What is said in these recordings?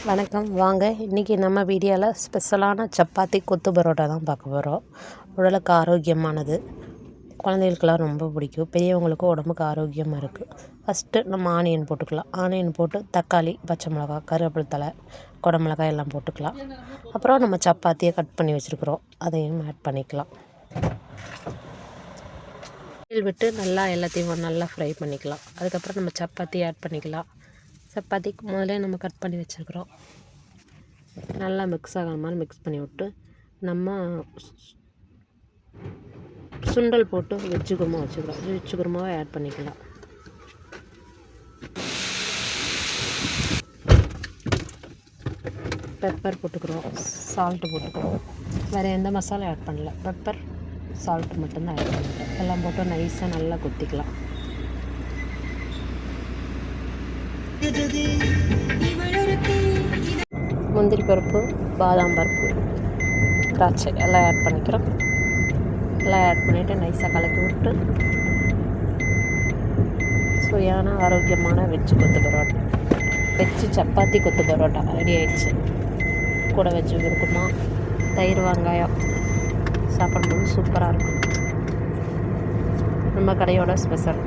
வணக்கம். வாங்க இன்றைக்கி நம்ம வீடியோவில் ஸ்பெஷலான சப்பாத்தி கொத்து பரோட்டா தான் பார்க்க போகிறோம். உடலுக்கு ஆரோக்கியமானது, குழந்தைகளுக்கெல்லாம் ரொம்ப பிடிக்கும், பெரியவங்களுக்கும் உடம்புக்கு ஆரோக்கியமாக இருக்குது. ஃபஸ்ட்டு நம்ம ஆனியன் போட்டுக்கலாம். ஆனியன் போட்டு தக்காளி, பச்சை மிளகா, கருவேப்பிலை தழை, குடமிளகாய் எல்லாம் போட்டுக்கலாம். அப்புறம் நம்ம சப்பாத்தியை கட் பண்ணி வச்சுருக்குறோம், அதையும் ஆட் பண்ணிக்கலாம். ஆயில் விட்டு நல்லா எல்லாத்தையும் நல்லா ஃப்ரை பண்ணிக்கலாம். அதுக்கப்புறம் நம்ம சப்பாத்தி ஆட் பண்ணிக்கலாம். சப்பாத்திக்கு முதல்ல நம்ம கட் பண்ணி வச்சுருக்குறோம். நல்லா மிக்ஸ் ஆகிற மாதிரி மிக்ஸ் பண்ணி விட்டு நம்ம சுண்டல் போட்டு வெஜ்ஜு குருமா வச்சுக்கிறோம். வெஜ்ஜு குருமாவை ஆட் பண்ணிக்கலாம். பெப்பர் போட்டுக்கிறோம், சால்ட்டு போட்டுக்கிறோம். வேறு எந்த மசாலா ஆட் பண்ணல, பெப்பர் சால்ட்டு மட்டும்தான் ஆட் பண்ணிக்கிறோம். எல்லாம் போட்டு நைஸாக நல்லா கொத்திக்கலாம். முந்திரி பருப்பு, பாதாம் பருப்பு, திராட்சை எல்லாம் ஆட் பண்ணிக்கிறோம். எல்லாம் ஆட் பண்ணிவிட்டு நைஸாக கலக்கி விட்டு சுவையான ஆரோக்கியமான வெஜ்ஜு கொத்து பரோட்டா, வெஜ்ஜு சப்பாத்தி கொத்து பரோட்டா ரெடி ஆயிடுச்சு. கூட வெஜ்ஜு இருக்குமா, தயிர் வெங்காயம் சாப்பிடும்போது சூப்பராக இருக்கும். நம்ம கடையோட ஸ்பெஷல்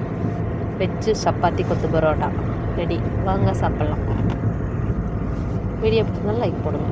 வெஜ்ஜு சப்பாத்தி கொத்து பரோட்டா ரெடி. வாங்க சாப்பிட்லாம். வீடியோ பிடிச்சிருந்தாலும் லைக் போடுங்க.